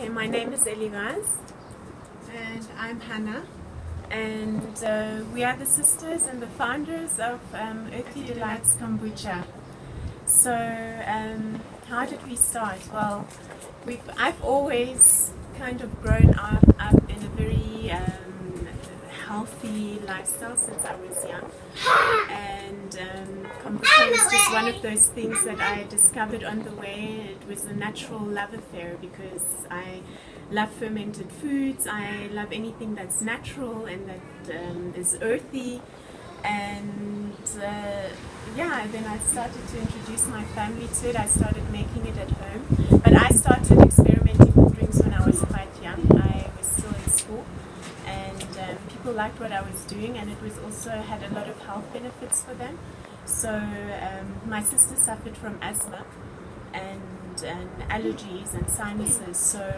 Okay, my name is Eligaz. And I'm Hannah. And we are the sisters and the founders of Earthy Delights Kombucha. So how did we start? Well, I've always kind of grown up in a very healthy lifestyle since I was young. And kombucha was just one of those things that I discovered on the way. It was a natural love affair because I love fermented foods. I love anything that's natural and that is earthy. And then I started to introduce my family to it. I started making it at home. But I started experimenting with drinks when I was quite young. I was still in school. And people liked what I was doing, and it was also had a lot of health benefits for them. So my sister suffered from asthma and allergies and sinuses, so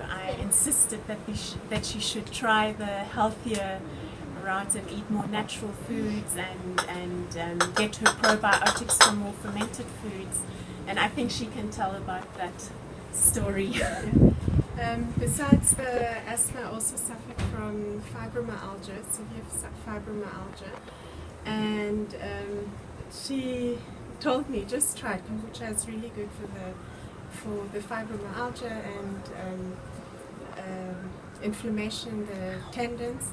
I insisted that she should try the healthier route and eat more natural foods and get her probiotics from more fermented foods. And I think she can tell about that story. Besides the asthma, I also suffered from fibromyalgia, severe fibromyalgia. And she told me, just try it. Kombucha is really good for the fibromyalgia and inflammation in the tendons.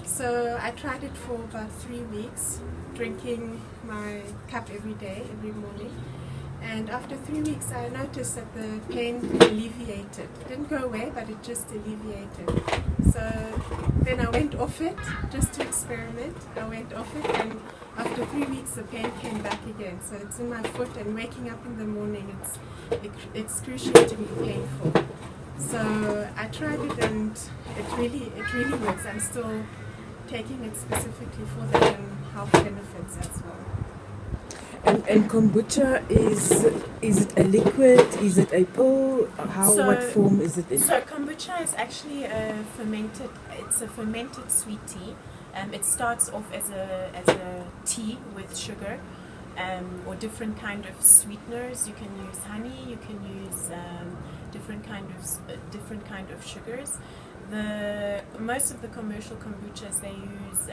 So I tried it for about 3 weeks, drinking my cup every day, every morning. And after 3 weeks, I noticed that the pain alleviated. It didn't go away, but it just alleviated. So then I went off it just to experiment. I went off it, and after 3 weeks, the pain came back again. So it's in my foot, and waking up in the morning, it's excruciatingly painful. So I tried it, and it really works. I'm still taking it specifically for the health benefits as well. And kombucha is it a liquid? Is it a pill? What form is it in? So kombucha is actually a fermented sweet tea. It starts off as a tea with sugar or different kind of sweeteners. You can use honey. You can use different kind of sugars. Most of the commercial kombuchas, they use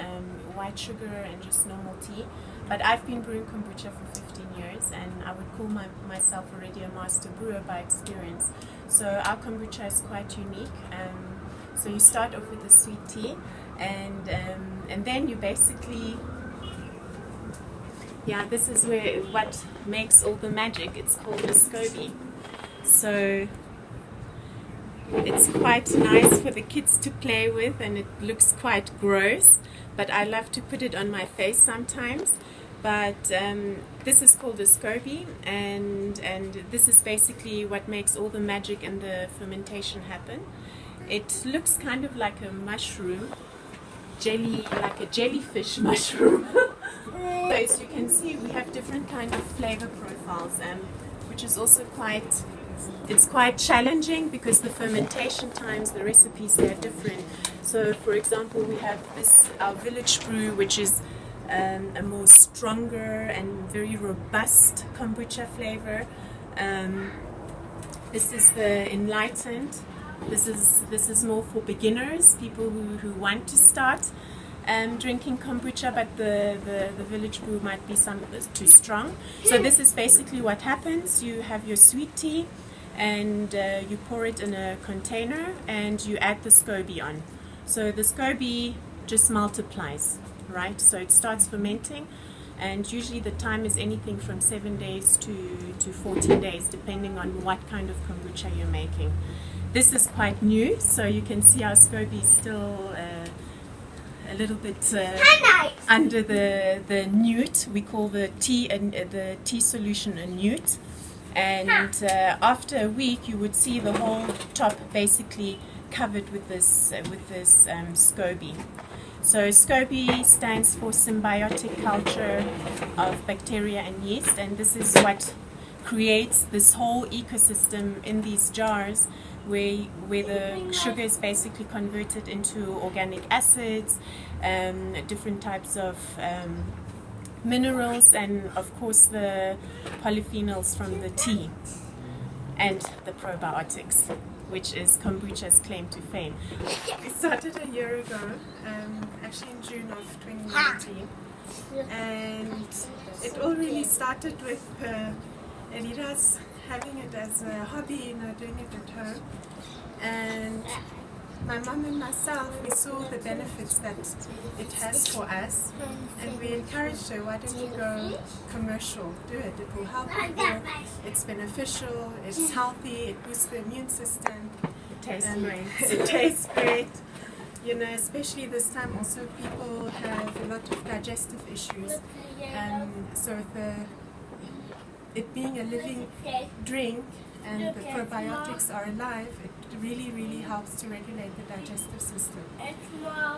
white sugar and just normal tea. But I've been brewing kombucha for 15 years, and I would call myself already a master brewer by experience. So our kombucha is quite unique. So you start off with the sweet tea, and then you basically, this is what makes all the magic. It's called a SCOBY. So it's quite nice for the kids to play with, and it looks quite gross, but I love to put it on my face sometimes. But this is called a SCOBY, and this is basically what makes all the magic and the fermentation happen. It looks kind of like a mushroom, like a jellyfish mushroom. So as you can see, we have different kind of flavor profiles, which is also quite challenging because the fermentation times, the recipes, they're different. So for example, we have our village brew, which is a more stronger and very robust kombucha flavor. This is the enlightened. This is more for beginners, people who want to start drinking kombucha, but the village brew might be too strong. So this is basically what happens. You have your sweet tea, and you pour it in a container, and you add the SCOBY on. So the SCOBY just multiplies, right? So it starts fermenting, and usually the time is anything from 7 days to 14 days, depending on what kind of kombucha you're making. This is quite new, so you can see our SCOBY is still a little bit under the newt. We call the tea solution a newt. And after a week, you would see the whole top basically covered with this SCOBY. So SCOBY stands for symbiotic culture of bacteria and yeast, and this is what creates this whole ecosystem in these jars, where the sugar is basically converted into organic acids, different types of minerals, and of course the polyphenols from the tea and the probiotics. which is kombucha's claim to fame. We started a year ago, actually in June of 2019, and it all really started with Elira's having it as a hobby, doing it at home, and my mum and myself, we saw the benefits that it has for us, and we encouraged her, why don't you go commercial, do it, it will help people, it's beneficial, it's healthy, it boosts the immune system, It tastes great. It tastes great. Especially this time also people have a lot of digestive issues, so it being a living drink and the probiotics are alive, it really, really helps to regulate the digestive system.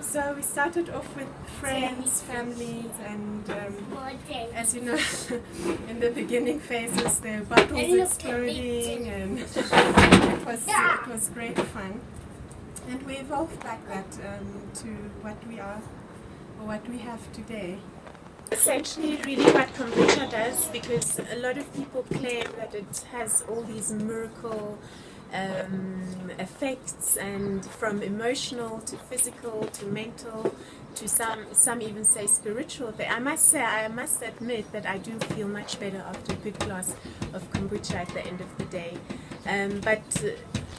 So we started off with friends, families, and as you know, in the beginning phases, the bottles exploding, and it was great fun. And we evolved like that to what we are, or what we have today. Essentially, really what kombucha does, because a lot of people claim that it has all these miracle effects, and from emotional to physical to mental to some even say spiritual. I must admit that I do feel much better after a good glass of kombucha at the end of the day. But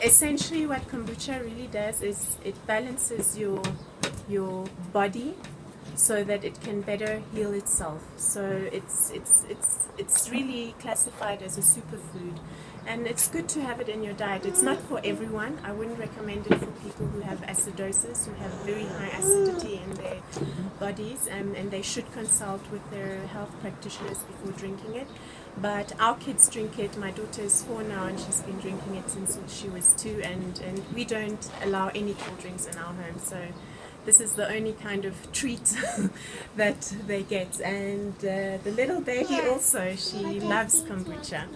essentially what kombucha really does is it balances your body so that it can better heal itself. So it's really classified as a superfood, and it's good to have it in your diet. It's not for everyone. I wouldn't recommend it for people who have acidosis, who have very high acidity in their bodies, and they should consult with their health practitioners before drinking it. But our kids drink it. My daughter is 4 now, and she's been drinking it since she was 2, and we don't allow any cold drinks in our home, so this is the only kind of treat that they get. And the little baby also, she loves kombucha.